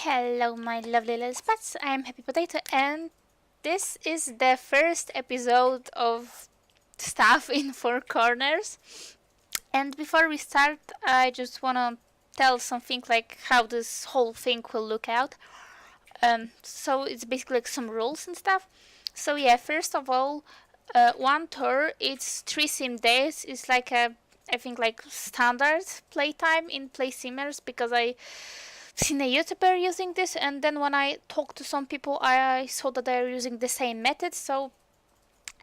Hello my lovely little spots, I'm Happy Potato and this is the first episode of Stuff in Four Corners. And before we start, I just wanna tell something like how this whole thing will look out. So it's basically like some rules and stuff. So yeah, first of all, one tour, it's 3 sim days. It's like I think like standard playtime in Play Simmers because I seen a YouTuber using this, and then when I talked to some people I saw that they're using the same method, so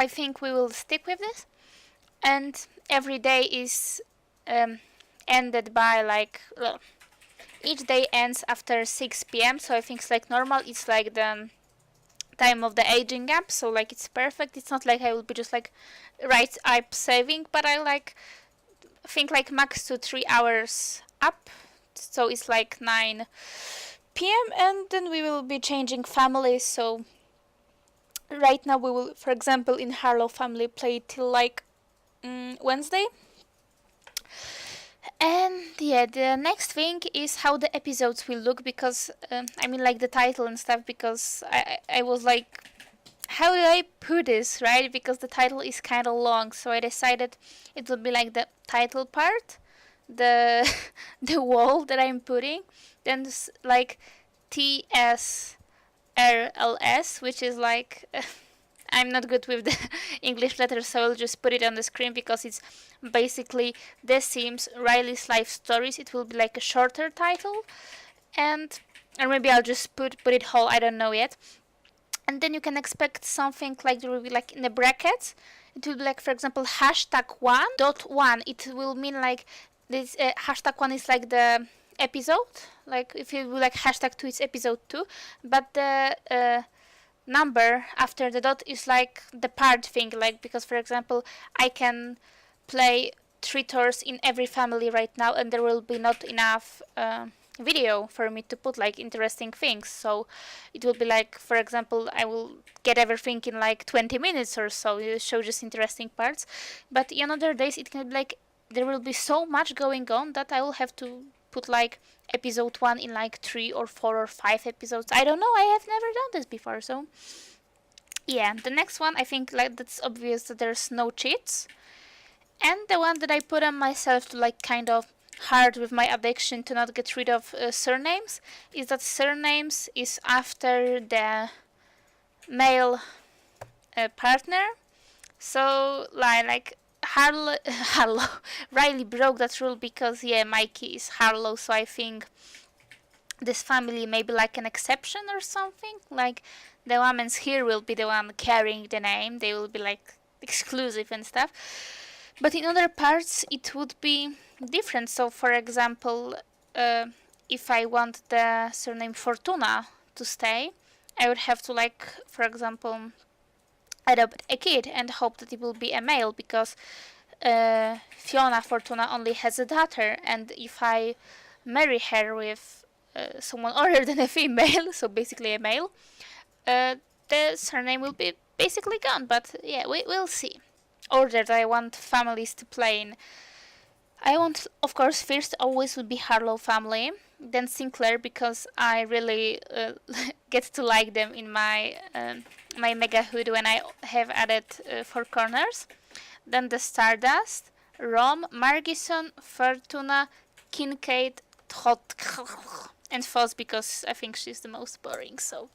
I think we will stick with this. And every day is ended by like each day ends after 6 p.m. so I think it's like normal, it's like the time of the aging gap, so like it's perfect. It's not like I will be just like right up saving, but I like think like max to 3 hours up, so it's like 9 p.m. and then we will be changing families. So right now we will, for example, in Harlow family play till like Wednesday. And yeah, the next thing is how the episodes will look, because I mean like the title and stuff, because I was like, how do I put this, right? Because the title is kind of long, so I decided it would be like the title part, the the wall that I'm putting, then like TSRLS, which is like I'm not good with the English letters, so I'll just put it on the screen because it's basically The Sims Riley's Life Stories. It will be like a shorter title, and or maybe I'll just put it whole, I don't know yet. And then you can expect something like there will be like in the brackets, it will be like, for example, #1.1. It will mean like this #1 is like the episode, like if you will like #2 it's episode 2, but the number after the dot is like the part thing, like because for example I can play 3 tours in every family right now and there will be not enough video for me to put like interesting things, so it will be like, for example, I will get everything in like 20 minutes or so, you show just interesting parts. But in other days it can be like there will be so much going on that I will have to put like episode 1 in like 3 or 4 or 5 episodes. I don't know, I have never done this before. So yeah, the next one, I think like that's obvious that there's no cheats. And the one that I put on myself to like kind of hard with my addiction to not get rid of surnames, is that surnames is after the male partner. So like Harlow Riley broke that rule because yeah, Mikey is Harlow, so I think this family may be like an exception or something, like the woman's here will be the one carrying the name, they will be like exclusive and stuff. But in other parts it would be different. So for example, if I want the surname Fortuna to stay, I would have to like, for example, adopt a kid and hope that it will be a male, because Fiona Fortuna only has a daughter, and if I marry her with someone other than a female, so basically a male, the surname will be basically gone. But yeah, we'll see. Order that I want families to play in. I want, of course, first always would be Harlow family, then Sinclair, because I really get to like them in my my mega hood when I have added 4 corners. Then the Stardust, Rom, Margison, Fortuna, Kincaid, Trot, and Foss, because I think she's the most boring. So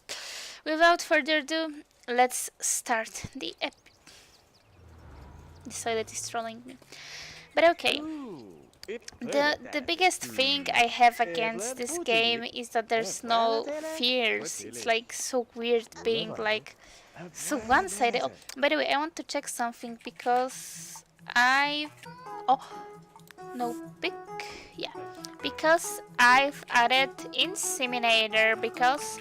without further ado, let's start the episode. This toilet is trolling me. But okay, the biggest thing I have against this game is that there's no fears. It's like so weird being like so one-sided. Oh, by the way, I want to check something because oh no pick, yeah, because I've added Inseminator, because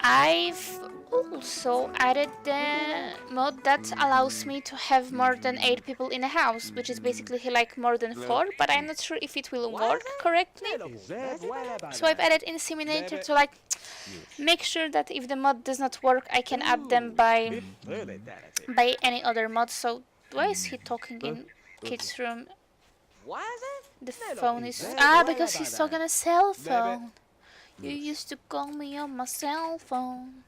I've also added the mod that allows me to have more than 8 people in a house, which is basically like more than 4, but I'm not sure if it will work correctly. So I've added Inseminator to like make sure that if the mod does not work, I can add them by any other mod. So why is he talking in kids' room? The phone is because he's talking on a cell phone. You used to call me on my cell phone.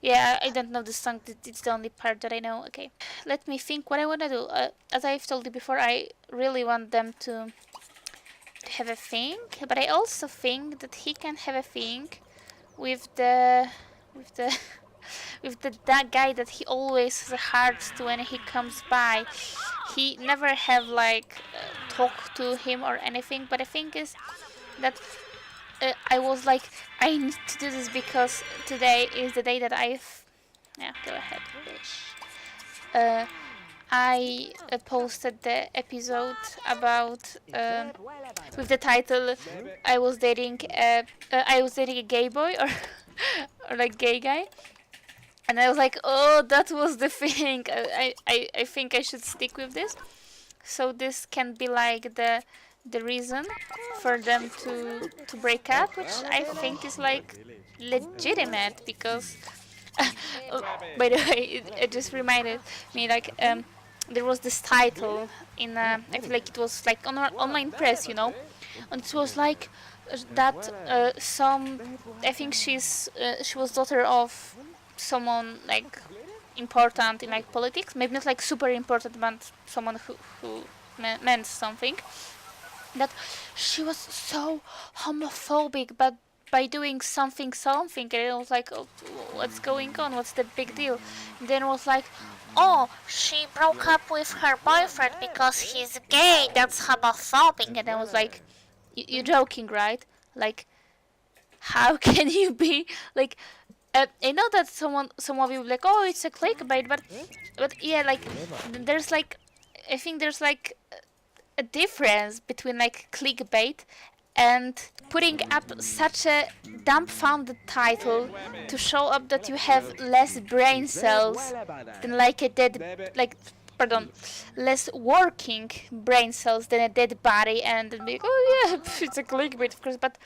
Yeah, I don't know the song. It's the only part that I know. Okay, let me think what I want to do. As I've told you before, I really want them to have a thing, but I also think that he can have a thing with the with that guy that he always has a heart to when he comes by. He never have like talk to him or anything, but the thing is that I was like, I need to do this because today is the day that I've... Yeah, go ahead, wish. I posted the episode about with the title I was dating a gay boy or or like gay guy, and I was like, oh, that was the thing. I think I should stick with this, so this can be like the reason for them to break up, which I think is like legitimate because oh, by the way, it just reminded me like there was this title in I feel like it was like on our online press, you know, and it was like that some I think she was daughter of someone like important in like politics, maybe not like super important, but someone who meant something, that she was so homophobic, but by doing something, and it was like, oh, what's going on? What's the big deal? And then it was like, oh, she broke up with her boyfriend because he's gay. That's homophobic. And I was like, you're joking, right? Like, how can you be like? I know that some of you will be like, oh, it's a clickbait, but yeah, like, there's like, I think there's like a difference between like clickbait and putting up such a dumbfounded title to show up that you have less brain cells than like a dead, like, pardon, less working brain cells than a dead body, and then be like, oh yeah, it's a clickbait, of course, but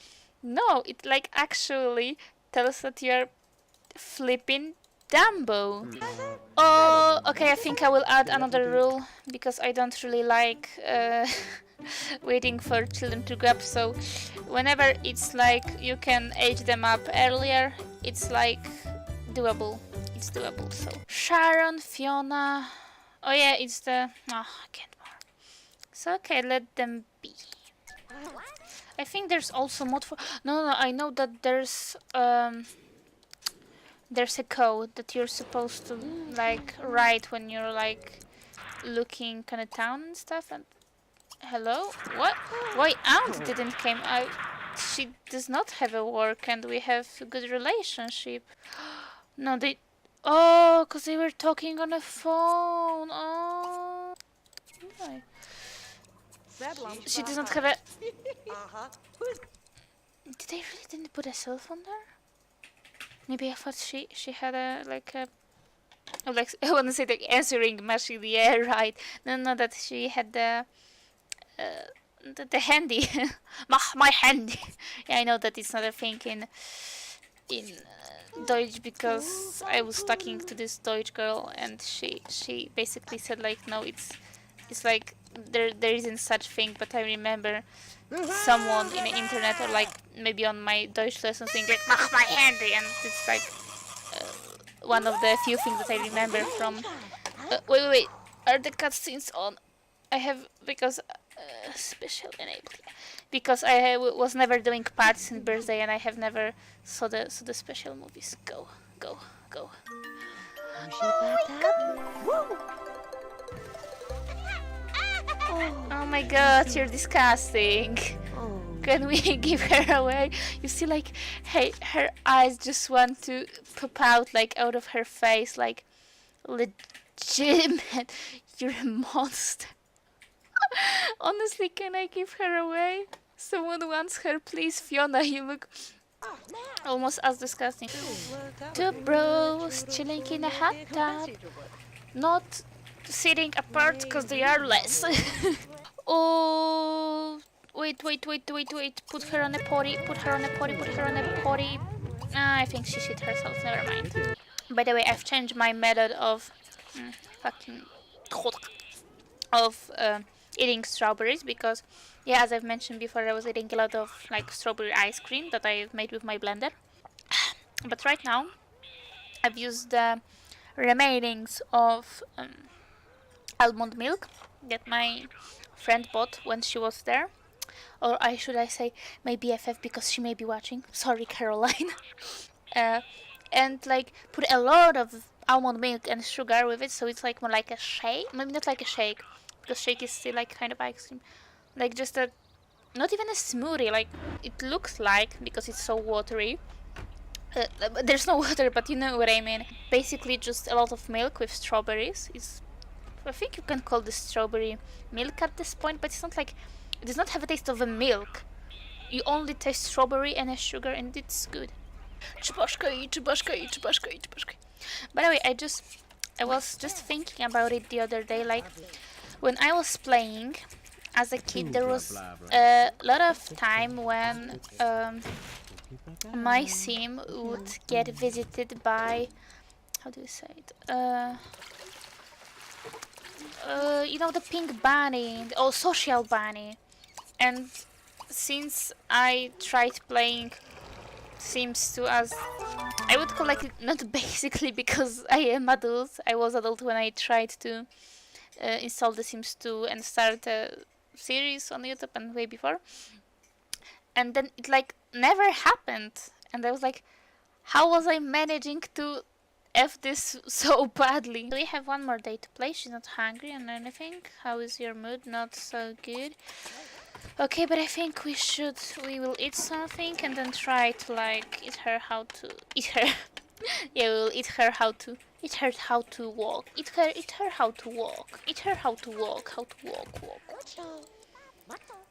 no, it like actually tells that you're flipping Dumbo. Oh, okay, I think I will add another rule because I don't really like waiting for children to grow up. So whenever it's like you can age them up earlier, it's like doable. It's doable. So Sharon, Fiona. Oh yeah, it's the... Oh, I can't more. So okay, let them be. I think there's also mod for... No, I know that there's a code that you're supposed to like write when you're like looking kind of town and stuff. And hello, what? Why aunt didn't came? She does not have a work, and we have a good relationship. No, they... Oh, because they were talking on a phone. Oh, why? She does not have a... Did they really didn't put a cell phone there? Maybe I thought she had a like a... Oh, like, I want to say the answering machine. Yeah, right. No, that she had the handy. my handy. Yeah, I know that it's not a thing in Deutsch because I was talking to this Deutsch girl and she basically said like, no, it's like there isn't such thing, but I remember someone in the internet or like maybe on my Deutsch lesson saying like, mach my handy, and it's like one of the few things that I remember from... wait, are the cutscenes on? I have, because special enabled, because I was never doing parts in birthday and I have never saw the special movies. Go. Oh my god, you're disgusting. Can we give her away? You see, like, hey, her eyes just want to pop out, like, out of her face, like, legitimate. You're a monster. Honestly, can I give her away? Someone wants her, please. Fiona, you look almost as disgusting. Two bros chilling in a hot tub, not sitting apart because they are less. Oh, wait. Put her on a potty. I think she shit herself. Never mind. By the way, I've changed my method of eating strawberries because, yeah, as I've mentioned before, I was eating a lot of like strawberry ice cream that I've made with my blender. But right now, I've used the remainings of almond milk that my friend bought when she was there. Or should I say my BFF because she may be watching. Sorry, Caroline. uh, and like put a lot of almond milk and sugar with it, so it's like more like a shake. Maybe not like a shake, because shake is still like kind of ice cream. Like just a, not even a smoothie. Like it looks like because it's so watery. There's no water, but you know what I mean. Basically, just a lot of milk with strawberries. I think you can call this strawberry milk at this point, but it's not like, it does not have a taste of a milk. You only taste strawberry and a sugar, and it's good. By the way, I was just thinking about it the other day. Like when I was playing as a kid, there was a lot of time when my sim would get visited by, how do you say it? You know, the pink bunny, or social bunny. And since I tried playing Sims 2 as, I would call it not basically because I am adult. I was adult when I tried to install the Sims 2 and start a series on YouTube and way before. And then it like never happened. And I was like, how was I managing to F this so badly? We have one more day to play. She's not hungry and anything. How is your mood? Not so good. Okay, but I think we will eat something and then try to like eat her how to yeah, we'll eat her how to walk. Eat her how to walk. Eat her how to walk. Walk.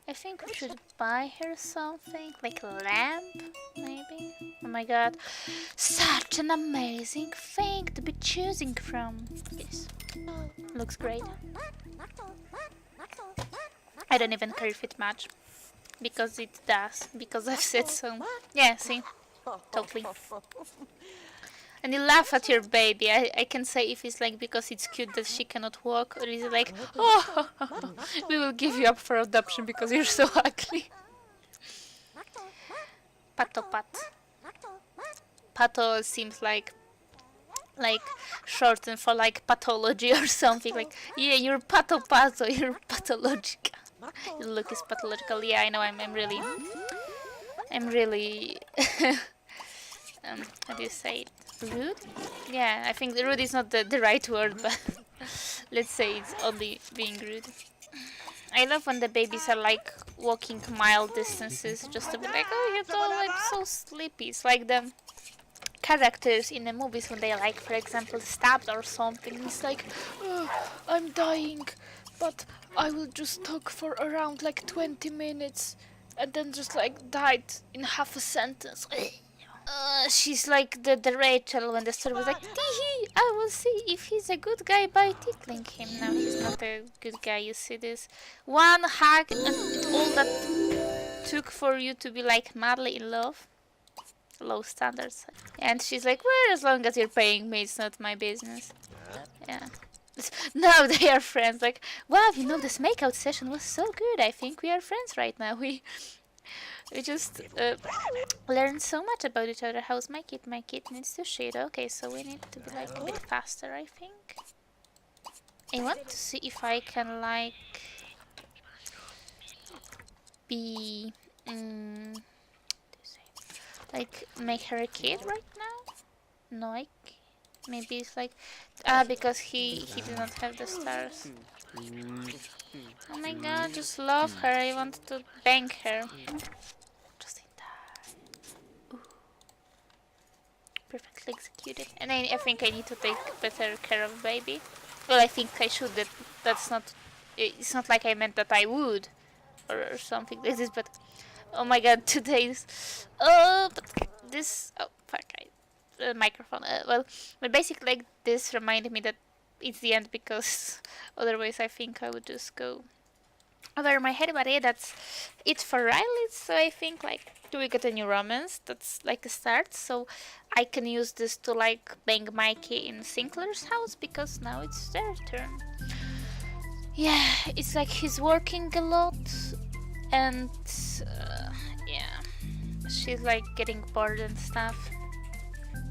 I think we should buy her something, like a lamp, maybe? Oh my god, such an amazing thing to be choosing from. Yes, looks great. I don't even care if it matches, because it does, because I've said so. Yeah, see? Totally. And you laugh at your baby. I can say if it's like because it's cute that she cannot walk, or is it like, oh, we will give you up for adoption because you're so ugly. Pato Pat. Pato seems like shortened for like pathology or something. Like, yeah, you're pato, you're pathological. Your look is pathological. Yeah, I know. I'm really how do you say it? Rude? Yeah, I think rude is not the right word, but let's say it's only being rude. I love when the babies are like walking mile distances just to be like, oh, you're all like so sleepy. It's like the characters in the movies when they like, for example, stabbed or something. It's like, oh, I'm dying, but I will just talk for around like 20 minutes and then just like died in half a sentence. She's like the Rachel when the story was like, tee, I will see if he's a good guy by tickling him. No, he's not a good guy. You see this? One hug and all that took for you to be like madly in love. Low standards. And she's like, well, as long as you're paying me, it's not my business. Yeah. Now they are friends. Like, wow, you know, this makeout session was so good. I think we are friends right now. We just learned so much about each other. How's my kid? My kid needs to shit. Okay, so we need to be like a bit faster, I think. I want to see if I can like be like make her a kid right now. No, maybe it's like because he did not have the stars. Oh my god, just love her. I want to bang her. Just in time. Ooh. Perfectly executed. And I think I need to take better care of baby. Well, I think I should. That's not. It's not like I meant that I would, or something like this. But oh my god, today's. But this. Oh fuck! Microphone. But basically, like this reminded me that it's the end because otherwise I think I would just go over my head. But yeah, that's it for Riley. So I think like, do we get a new romance? That's like a start. So I can use this to like bang Mikey in Sinclair's house because now it's their turn. Yeah, it's like he's working a lot, and yeah, she's like getting bored and stuff.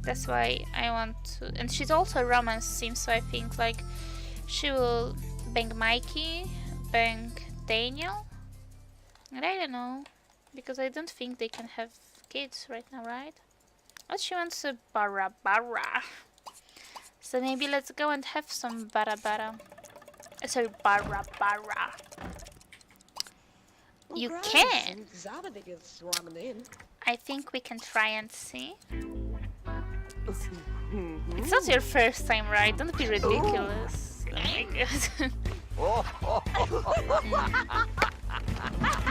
That's why I want to. And she's also a romance sim, so I think like she will bang Mikey, bang Daniel, and I don't know, because I don't think they can have kids right now, right? Oh, she wants a bara bara. So maybe let's go and have some bara bara. Sorry, bara bara. You can. I think we can try and see. It's not your first time, right? Don't be ridiculous. Oh my god.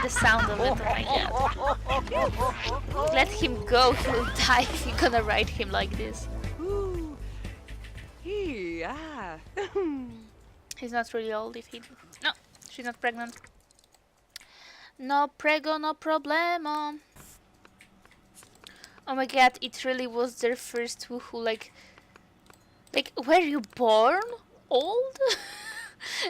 The sound of it, oh my god. Let him go, he'll die if you're gonna ride him like this. He's not really old if he... No, she's not pregnant. No prego, no problemo. Oh my god, it really was their first woohoo, like, were you born old?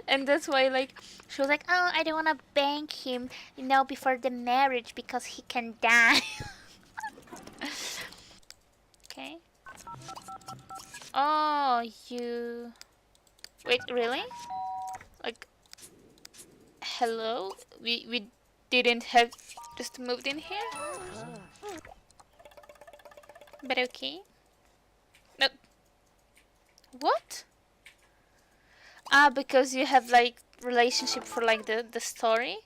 And that's why, like, she was like, oh, I don't wanna bang him, you know, before the marriage because he can die. Okay. Oh, you... Wait, really? Like, hello? We didn't have just moved in here? But okay. No. What? Ah, because you have like relationship for like the story,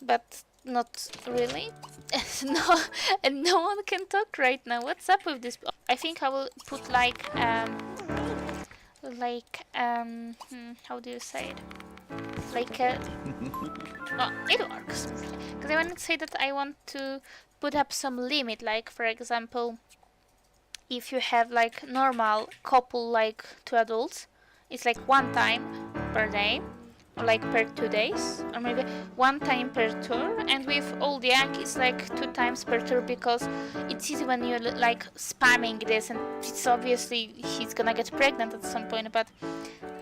but not really. No, and no one can talk right now. What's up with this? I think I will put like how do you say it? Like oh, it works. Because I want to say that I want to put up some limit, like for example, if you have like normal couple, like 2 adults, it's like 1 time per day, or like per 2 days, or maybe 1 time per tour. And with old young, it's like 2 times per tour, because it's easy when you're like spamming this, and it's obviously he's gonna get pregnant at some point. But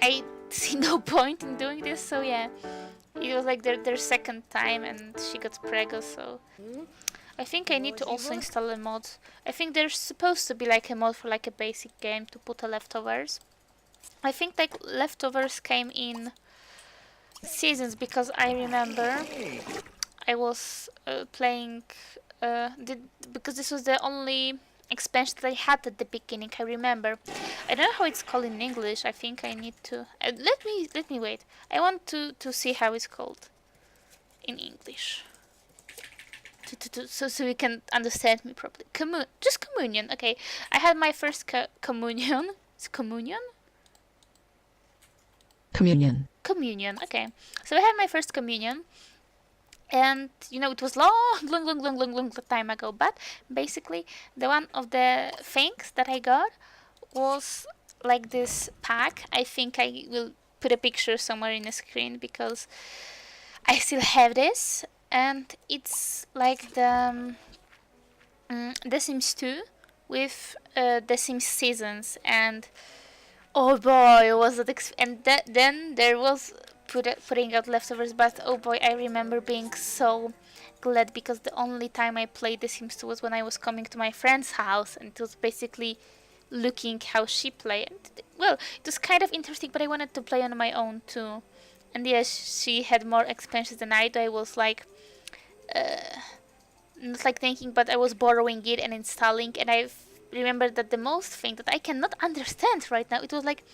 I see no point in doing this, so yeah, it was like their second time, and she got pregnant, so. I think I need to also install a mod. I think there's supposed to be like a mod for like a basic game to put a leftovers. I think like leftovers came in seasons, because I remember I was playing because this was the only expansion that I had at the beginning. I remember. I don't know how it's called in English. I think I need to let me wait. I want to see how it's called in English. So you can understand me properly. Just communion. Okay, I had my first communion. It's communion. Communion. Okay, so I had my first communion, and you know it was long time ago. But basically, the one of the things that I got was like this pack. I think I will put a picture somewhere in the screen, because I still have this. And it's like the Sims 2 with the Sims Seasons, and oh boy, was that and then there was putting out leftovers, but oh boy, I remember being so glad, because the only time I played the Sims 2 was when I was coming to my friend's house, and it was basically looking how she played. Well, it was kind of interesting, but I wanted to play on my own too. And yes, she had more expansions than I do. I was like not like thinking, but I was borrowing it and installing, and I remember that the most thing that I cannot understand right now, it was like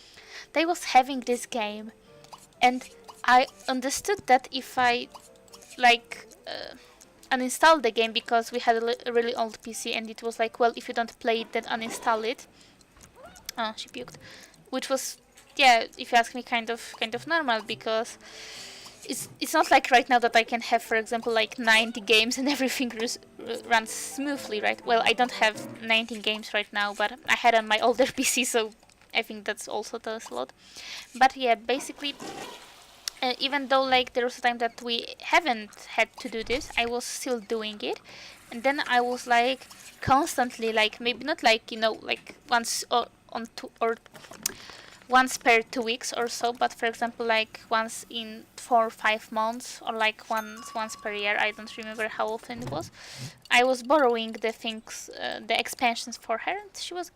they was having this game, and I understood that if I like uninstall the game, because we had a really old PC, and it was like, well, if you don't play it, then uninstall it. Oh, she puked, which was, yeah, if you ask me, kind of normal, because it's not like right now that I can have, for example, like 90 games and everything runs smoothly, right? Well, I don't have 19 games right now, but I had on my older PC, so I think that's also tells a lot. But yeah, basically, even though like there was a time that we haven't had to do this, I was still doing it, and then I was like constantly, like maybe not like, you know, like once or on two or once per 2 weeks or so, but for example like once in 4 or 5 months, or like once per year. I don't remember how often it was. I was borrowing the things, the expansions for her, and she was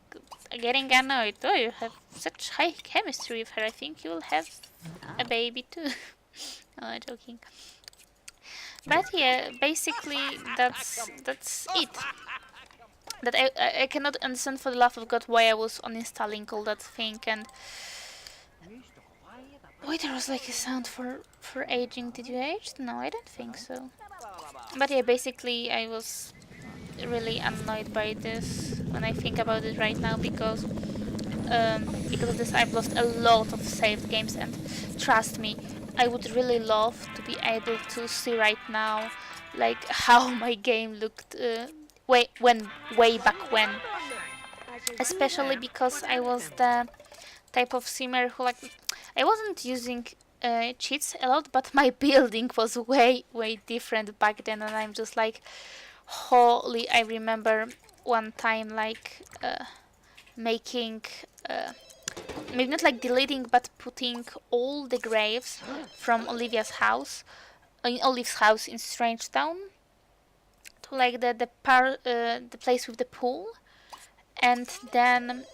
getting annoyed. Oh, you have such high chemistry with her. I think you will have a baby too. No, I'm joking. But yeah, basically that's it. That I cannot understand for the love of God why I was uninstalling all that thing. And wait, there was like a sound for aging. Did you age? No, I don't think so. But yeah, basically I was really annoyed by this when I think about it right now, because of this I've lost a lot of saved games, and trust me, I would really love to be able to see right now like how my game looked way back when, especially because I was the type of simmer who, like, I wasn't using cheats a lot, but my building was way different back then, and I'm just like, holy. I remember one time like making maybe not like deleting, but putting all the graves from Olive's house in Strange Town to like the place with the pool, and then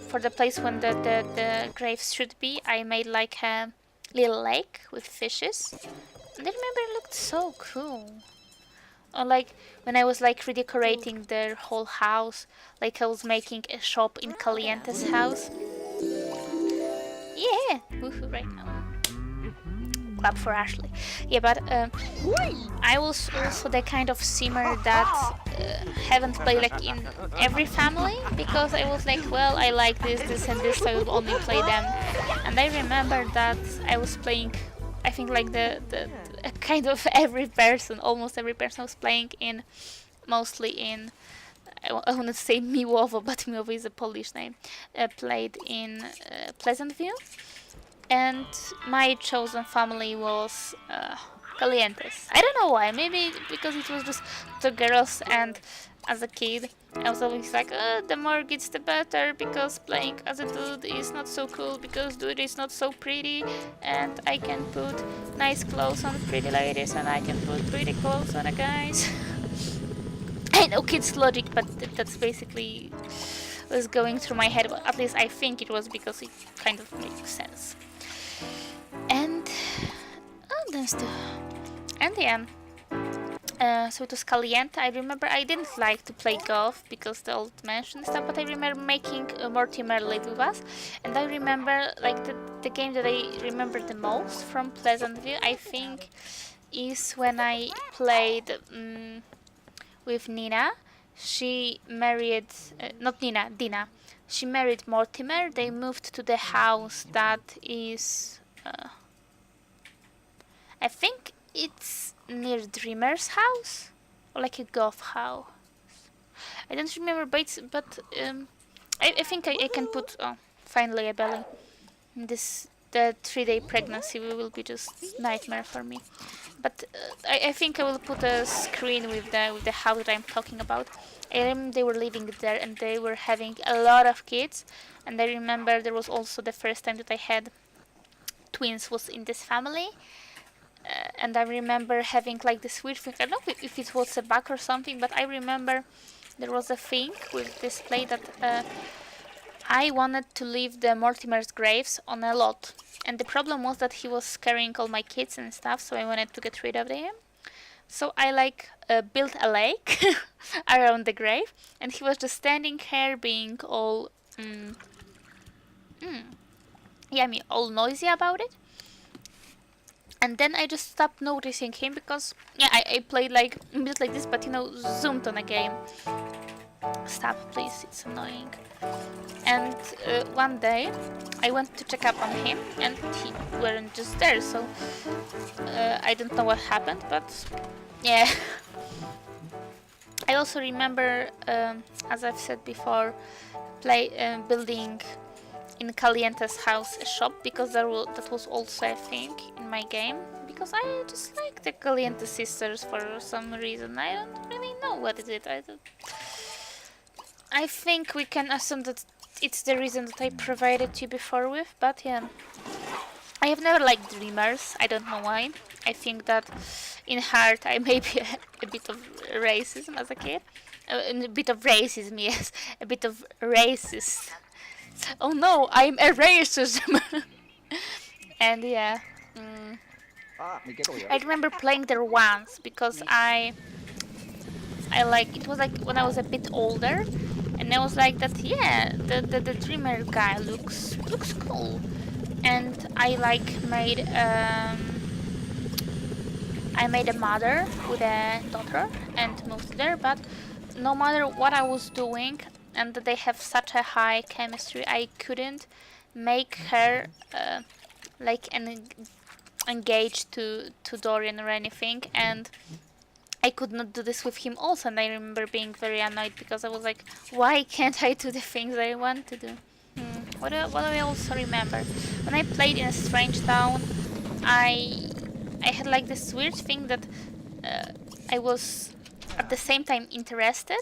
for the place when the graves should be, I made like a little lake with fishes, and I remember it looked so cool. Or like when I was like redecorating their whole house, like I was making a shop in Caliente's house. Yeah, woohoo right now. Clap for Ashley. Yeah, but I was also the kind of simmer that haven't played like in every family, because I was like, well, I like this and this, so I will only play them. And I remember that I was playing, I think like the kind of almost every person was playing in, mostly in, I want to say Miłowo, but Miłowo is a Polish name, played in Pleasantville. And my chosen family was Calientes. I don't know why, maybe because it was just two girls, and as a kid I was always like, the more kids the better, because playing as a dude is not so cool, because dude is not so pretty, and I can put nice clothes on pretty ladies, and I can put pretty clothes on the guys. I know kids logic, but that's basically was going through my head. At least I think it was, because it kind of makes sense. And yeah, so it was Caliente. I remember I didn't like to play golf because the old mansion stuff, but I remember making Mortimer live with us. And I remember like the game that I remember the most from Pleasantville, I think, is when I played with Nina. She married, not Nina, Dina. She married Mortimer. They moved to the house that is, I think it's near Dreamer's house, or like a golf house. I don't remember, but I think I can put. Oh, finally a belly. The 3-day pregnancy will be just nightmare for me. But I think I will put a screen with the house that I'm talking about. I remember they were living there, and they were having a lot of kids. And I remember there was also the first time that I had twins was in this family. And I remember having like this weird thing. I don't know if it was a bug or something, but I remember there was a thing with this play that I wanted to leave the Mortimer's graves on a lot. And the problem was that he was carrying all my kids and stuff, so I wanted to get rid of them. So I like built a lake around the grave, and he was just standing here being all all noisy about it. And then I just stopped noticing him, because I played like a bit like this, but zoomed on a game. Stop, please, it's annoying. And one day I went to check up on him, and he weren't just there, so I don't know what happened, but yeah. I also remember, as I've said before, building in Caliente's house a shop, because that was also a thing in my game, because I just like the Caliente sisters for some reason. I don't really know what is it. I think we can assume that it's the reason that I provided you before with, but yeah. I have never liked dreamers. I don't know why. I think that in heart I may be a bit of racism as a kid. A bit of racism, yes. A bit of racist. Oh no, I'm a racism. And yeah. I remember playing there once because I like, it was like when I was a bit older, and I was like that, yeah, the dreamer guy looks cool. And I like made a mother with a daughter and moved there, but no matter what I was doing, and they have such a high chemistry, I couldn't make her like engaged to Dorian or anything, and I could not do this with him also, and I remember being very annoyed because I was like, why can't I do the things I want to do? What do I also remember? When I played in a strange town, I had like this weird thing that I was at the same time interested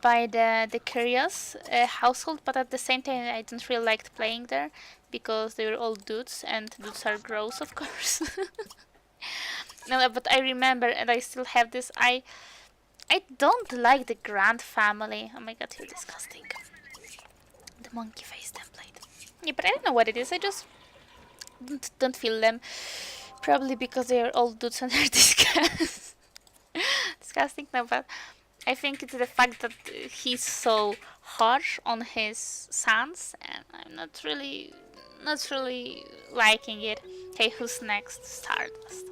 by the curious household, but at the same time I didn't really like playing there because they were all dudes, and dudes are gross, of course. No, but I remember, and I still have this. I don't like the Grant family. Oh my god, you're disgusting. The monkey face template. Yeah, but I don't know what it is. I just don't feel them. Probably because they are all dudes and they're disgusting. No, but I think it's the fact that he's so harsh on his sons, and I'm not really liking it. Okay, who's next? Stardust.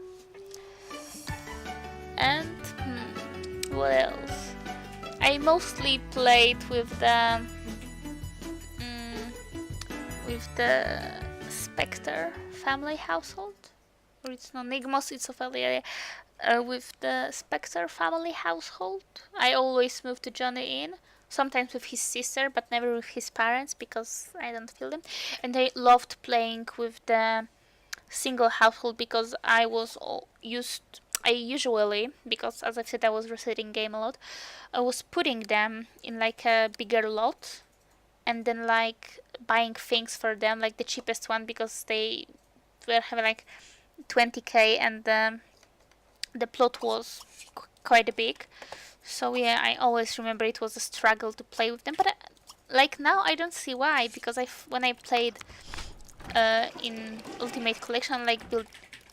And what else? I mostly played with the Spectre family household, or it's not Nigmos, it's Ophelia. With the Spectre family household, I always moved to Johnny in. Sometimes with his sister, but never with his parents because I don't feel them. And I loved playing with the single household because I usually, because as I've said I was resetting game a lot, I was putting them in like a bigger lot and then like buying things for them, like the cheapest one, because they were having like 20k and the plot was quite big. So yeah, I always remember it was a struggle to play with them, but like now I don't see why, because when I played in Ultimate Collection, like put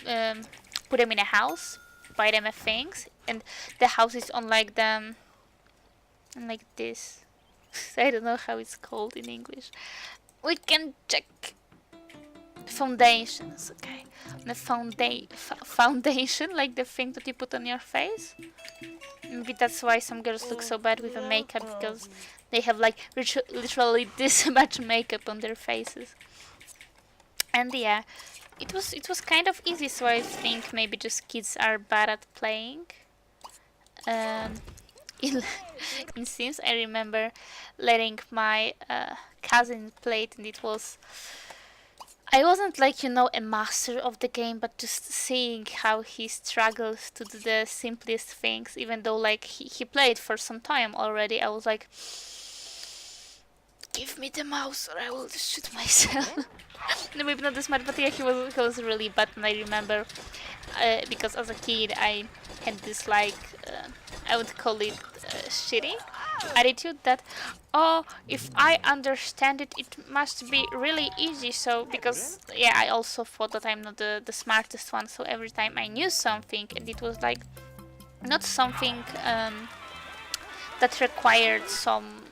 them in a house, buy them a things, and the house is on like like this. I don't know how it's called in English. We can check. Foundations, okay. The foundation, like the thing that you put on your face. Maybe that's why some girls look so bad with the makeup, because they have like literally this much makeup on their faces. And yeah, it was kind of easy, so I think maybe just kids are bad at playing. In Sims, I remember letting my cousin play it, and I wasn't like, a master of the game, but just seeing how he struggles to do the simplest things, even though like he played for some time already, I was like, give me the mouse or I will shoot myself. No, maybe not this much, but yeah, he was really bad, and I remember because as a kid I had this like I would call it shitty attitude that, oh, if I understand it, it must be really easy. So because yeah, I also thought that I'm not the smartest one, so every time I knew something and it was like not something that required some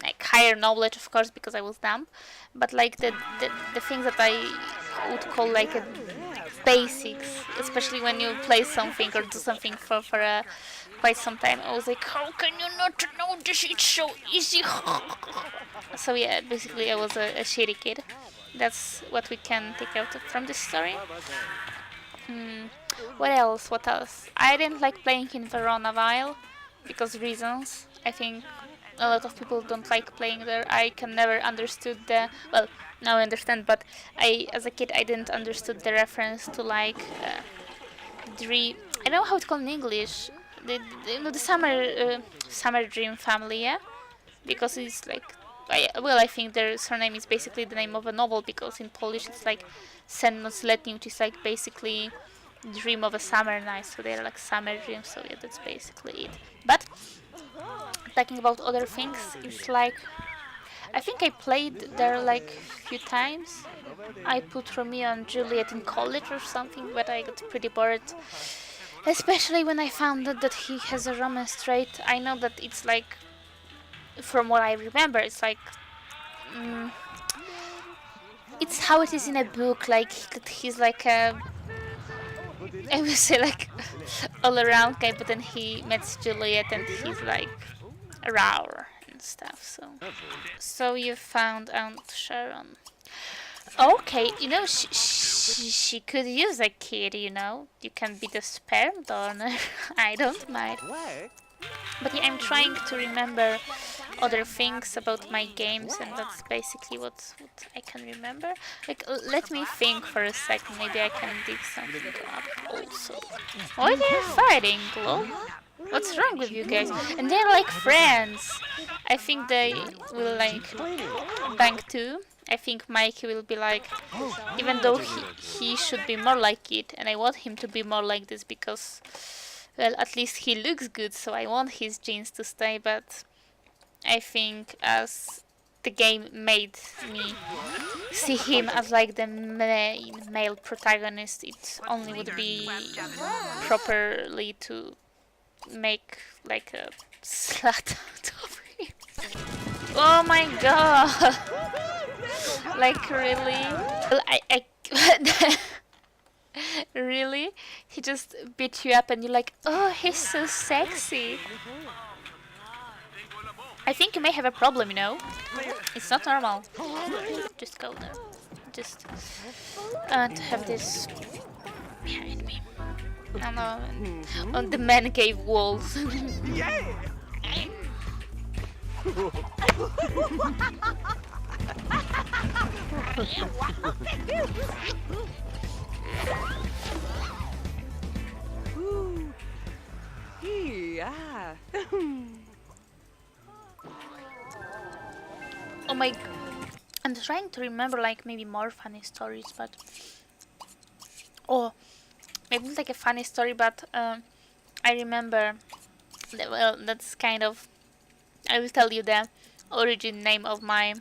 like higher knowledge, of course, because I was dumb, but like the things that I would call like a basics, especially when you play something or do something for quite some time, I was like, how can you not know this? It's so easy. So yeah, basically I was a shitty kid. That's what we can take out from this story. What else? I didn't like playing in Verona Vile because reasons. I think a lot of people don't like playing there. I can never understood well, now I understand, but as a kid I didn't understood the reference to like dream. I don't know how it's called in English. The summer dream family, yeah, because it's like I think their surname is basically the name of a novel, because in Polish it's like Sen noc letni, which is like basically dream of a summer night, so they're like summer dreams, so yeah, that's basically it. But talking about other things, it's like I think I played there like few times. I put Romeo and Juliet in college or something, but I got pretty bored. Especially when I found out that he has a romance trait. I know that it's like, from what I remember, it's like, it's how it is in a book, like that he's like a, I would say like all around guy, but then he meets Juliet and he's like a rawr and stuff. So you found Aunt Sharon. Okay, you know, she could use a kid, you know. You can be the sperm donor. I don't mind. But yeah, I'm trying to remember other things about my games, and that's basically what I can remember. Like, let me think for a second. Maybe I can dig something up also. Why are they fighting, Glow? What's wrong with you guys? And they're like friends. I think they will like bang too. I think Mikey will be like, even though he should be more like it, and I want him to be more like this because, well, at least he looks good, so I want his genes to stay, but I think as the game made me see him as like the main male protagonist, it only would be properly to make like a slut out of him. Oh my god! Like, really? Well, I really? He just beat you up and you're like, oh, he's so sexy. I think you may have a problem, you know? It's not normal. Just go there. Just to have this behind me. On the man cave walls. Yeah. Oh my... I'm trying to remember like maybe more funny stories, but... Oh, maybe not like a funny story, but I remember... Well, that's kind of... I will tell you the origin name of my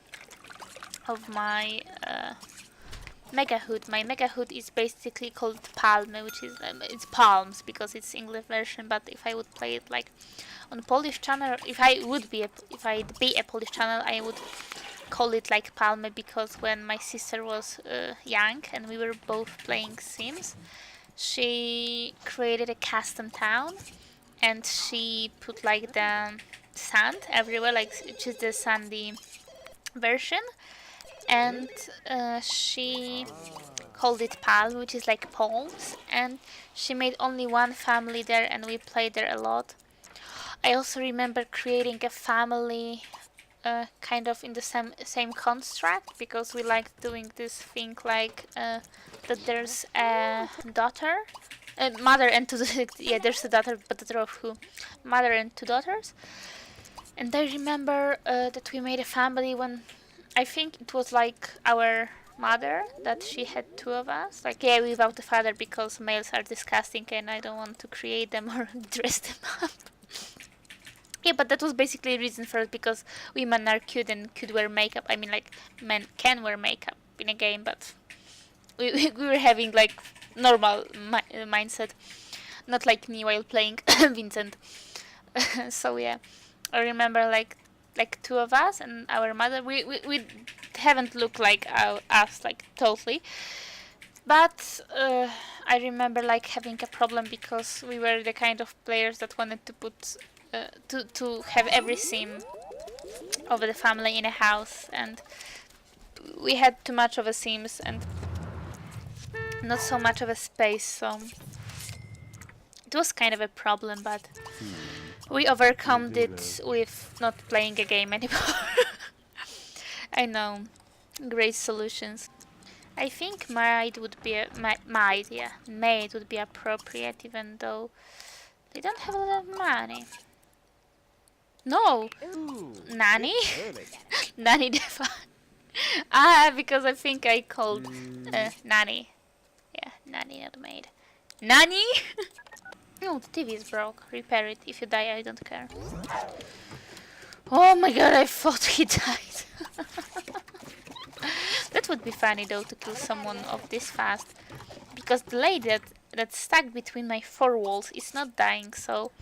megahood. My megahood is basically called Palmy, which is it's palms because it's English version. But if I would play it like on Polish channel, if I'd be a Polish channel, I would call it like Palmy, because when my sister was young and we were both playing Sims, she created a custom town and she put like the sand everywhere, like just the sandy version, and she called it Palm, which is like palms, and she made only one family there and we played there a lot. I also remember creating a family kind of in the same construct, because we like doing this thing like that there's a daughter, mother and two yeah, there's a daughter, but the daughter of who? Mother and two daughters. And I remember that we made a family when I think it was like our mother, that she had two of us. Like, yeah, without the father, because males are disgusting and I don't want to create them or dress them up. Yeah, but that was basically a reason for it, because women are cute and could wear makeup. I mean, like, men can wear makeup in a game, but we were having like normal mindset, not like me while playing Vincent. So yeah, I remember like two of us and our mother. We haven't looked like us like totally, but I remember like having a problem because we were the kind of players that wanted to put to have every sim of the family in a house, and we had too much of a sims and not so much of a space, so it was kind of a problem, but we overcome it with not playing a game anymore. I know, great solutions. I think maid would be maid would be appropriate, even though they don't have a lot of money. No, nanny. Nanny Defa. Ah, because I think I called Nanny. Yeah, Nanny, not maid. Nanny? No, the TV is broke. Repair it. If you die, I don't care. Oh my god, I thought he died. That would be funny though, to kill someone off this fast. Because the lady that's stuck between my four walls is not dying, so...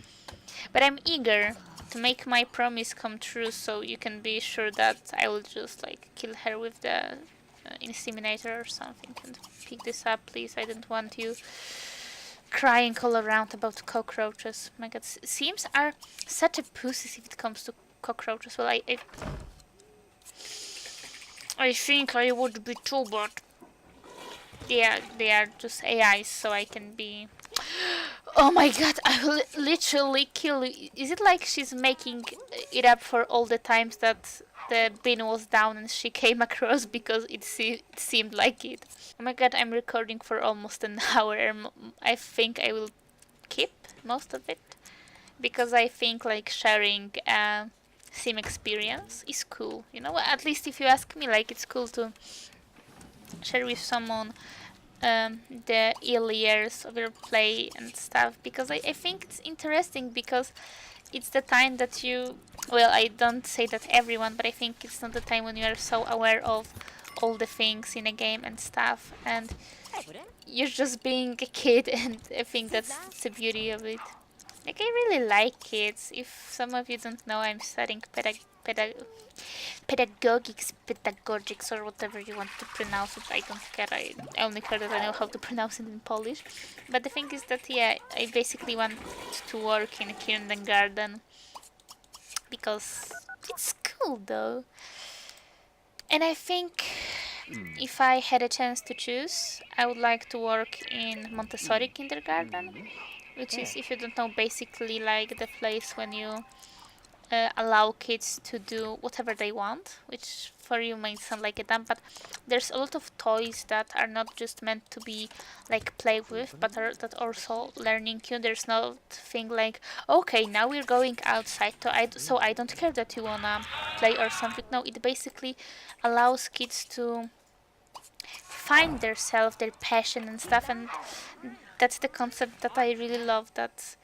But I'm eager to make my promise come true, so you can be sure that I will just like kill her with the inseminator or something. And pick this up, please. I don't want you crying all around about cockroaches. My god, Sims are such a pussies if it comes to cockroaches. Well, I think I would be too, but yeah, they are just AIs, so I can be... Oh my god, I will literally kill you. Is it like she's making it up for all the times that the bin was down and she came across because it seemed like it? Oh my god, I'm recording for almost an hour. I think I will keep most of it because I think like sharing sim experience is cool. You know, at least if you ask me, like it's cool to share with someone the early years of your play and stuff, because I think it's interesting because it's the time that you, well, I don't say that everyone, but I think it's not the time when you are so aware of all the things in a game and stuff, and you're just being a kid, and I think that's the beauty of it. Like, I really like kids. If some of you don't know, I'm studying pedagogics, or whatever you want to pronounce it. I don't care. I only care that I know how to pronounce it in Polish. But the thing is that, yeah, I basically want to work in a kindergarten because it's cool, though. And I think if I had a chance to choose, I would like to work in Montessori kindergarten, which is, if you don't know, basically like the place when you allow kids to do whatever they want, which for you might sound like a dump, but there's a lot of toys that are not just meant to be like play with, but are that also learning you. There's no thing like, okay, now we're going outside, so I don't care that you wanna play or something. No, it basically allows kids to find their self, their passion and stuff, and that's the concept that I really love, that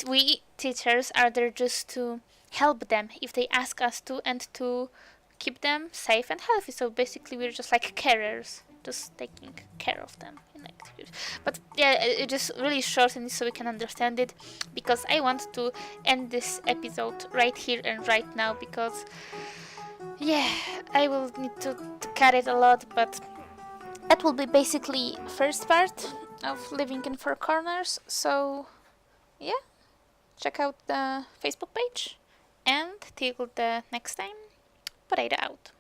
we teachers are there just to help them if they ask us to, and to keep them safe and healthy. So basically we're just like carers, just taking care of them. But yeah, it just really shorten it so we can understand it, because I want to end this episode right here and right now, because yeah, I will need to cut it a lot, but that will be basically first part of living in four corners. So yeah, check out the Facebook page, and till the next time, potato out.